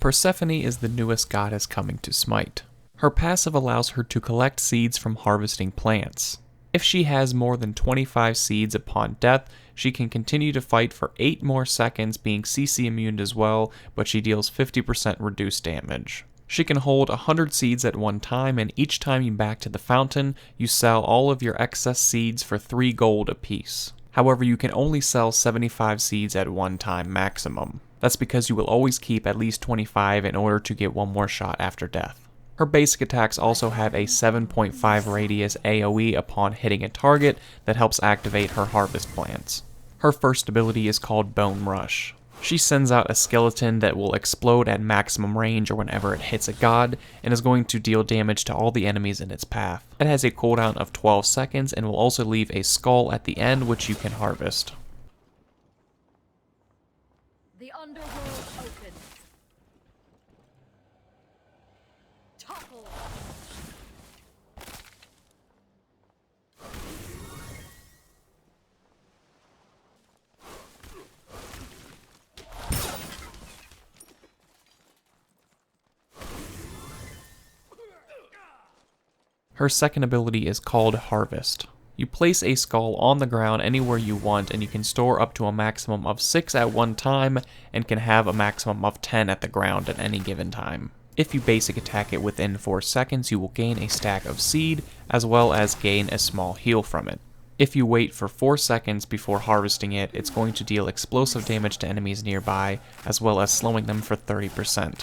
Persephone is the newest goddess coming to SMITE. Her passive allows her to collect seeds from harvesting plants. If she has more than 25 seeds upon death, she can continue to fight for 8 more seconds, being CC immune as well, but she deals 50% reduced damage. She can hold 100 seeds at one time, and each time you back to the fountain, you sell all of your excess seeds for 3 gold apiece. However, you can only sell 75 seeds at one time maximum. That's because you will always keep at least 25 in order to get one more shot after death. Her basic attacks also have a 7.5 radius AoE upon hitting a target that helps activate her harvest plants. Her first ability is called Bone Rush. She sends out a skeleton that will explode at maximum range or whenever it hits a god, and is going to deal damage to all the enemies in its path. It has a cooldown of 12 seconds and will also leave a skull at the end which you can harvest. The underworld opens. Topple. Her second ability is called Harvest. You place a skull on the ground anywhere you want, and you can store up to a maximum of 6 at one time, and can have a maximum of 10 at the ground at any given time. If you basic attack it within 4 seconds, you will gain a stack of seed, as well as gain a small heal from it. If you wait for 4 seconds before harvesting it, it's going to deal explosive damage to enemies nearby, as well as slowing them for 30%.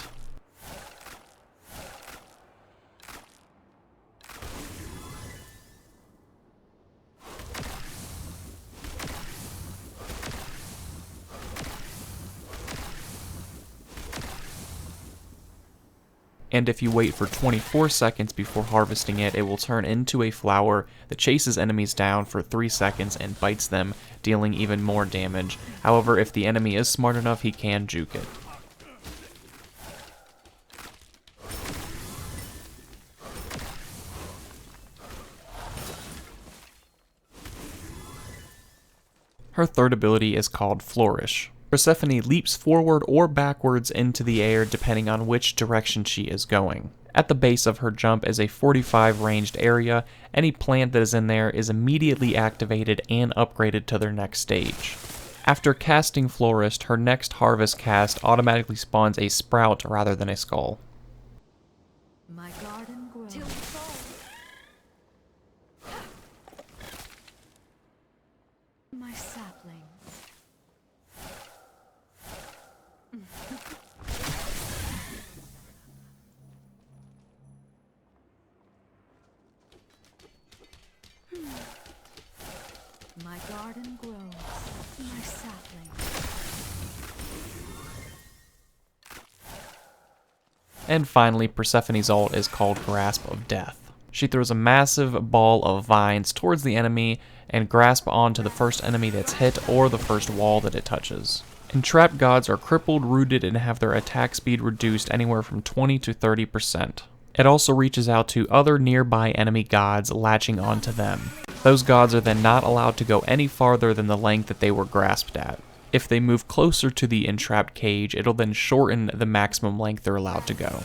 And if you wait for 24 seconds before harvesting it, it will turn into a flower that chases enemies down for 3 seconds and bites them, dealing even more damage. However, if the enemy is smart enough, he can juke it. Her third ability is called Flourish. Persephone leaps forward or backwards into the air depending on which direction she is going. At the base of her jump is a 45 ranged area. Any plant that is in there is immediately activated and upgraded to their next stage. After casting Flourish, her next harvest cast automatically spawns a sprout rather than a skull. My garden grows. Till fall. My sapling. My garden grows. My sapling. And finally, Persephone's ult is called Grasp of Death. She throws a massive ball of vines towards the enemy and grasp onto the first enemy that's hit or the first wall that it touches. Entrapped gods are crippled, rooted, and have their attack speed reduced anywhere from 20 to 30%. It also reaches out to other nearby enemy gods, latching onto them. Those gods are then not allowed to go any farther than the length that they were grasped at. If they move closer to the entrapped cage, it'll then shorten the maximum length they're allowed to go.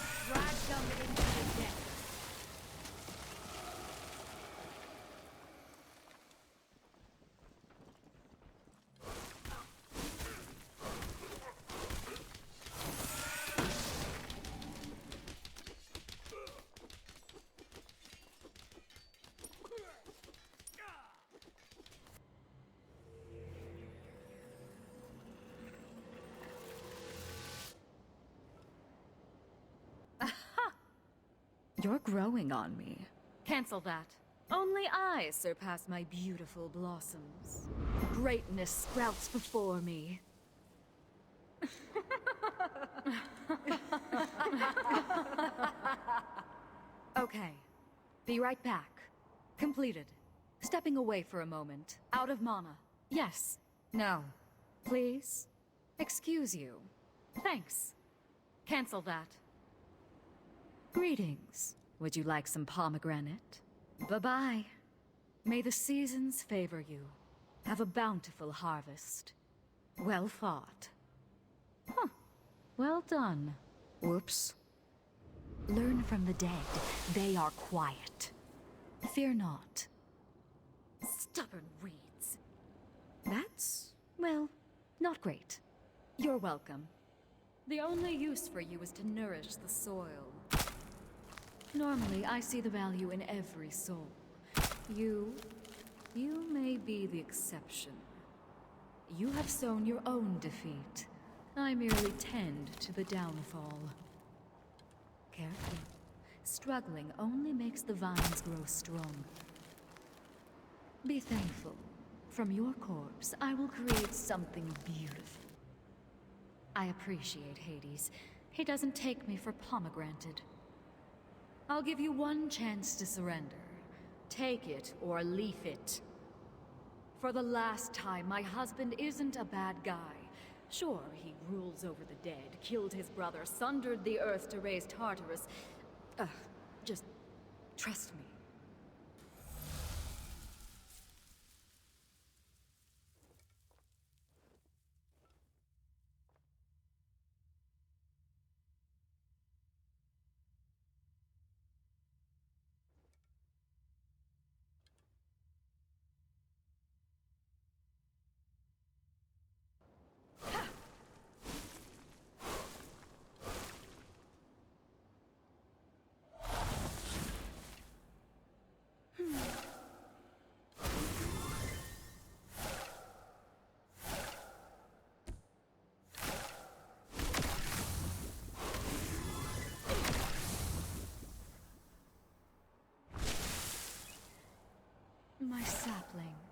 You're growing on me. Cancel that. Only I surpass my beautiful blossoms. Greatness sprouts before me. Okay. Be right back. Completed. Stepping away for a moment. Out of mana. Yes. No. Please. Excuse you. Thanks. Cancel that. Greetings. Would you like some pomegranate? Bye-bye. May the seasons favor you. Have a bountiful harvest. Well fought. Huh. Well done. Whoops. Learn from the dead. They are quiet. Fear not. Stubborn weeds. That's, well, not great. You're welcome. The only use for you is to nourish the soil. Normally, I see the value in every soul. You may be the exception. You have sown your own defeat. I merely tend to the downfall. Careful. Struggling only makes the vines grow strong. Be thankful. From your corpse, I will create something beautiful. I appreciate Hades. He doesn't take me for pomegranate. I'll give you one chance to surrender. Take it or leave it. For the last time, my husband isn't a bad guy. Sure, he rules over the dead, killed his brother, sundered the earth to raise Tartarus. Just trust me. My sapling.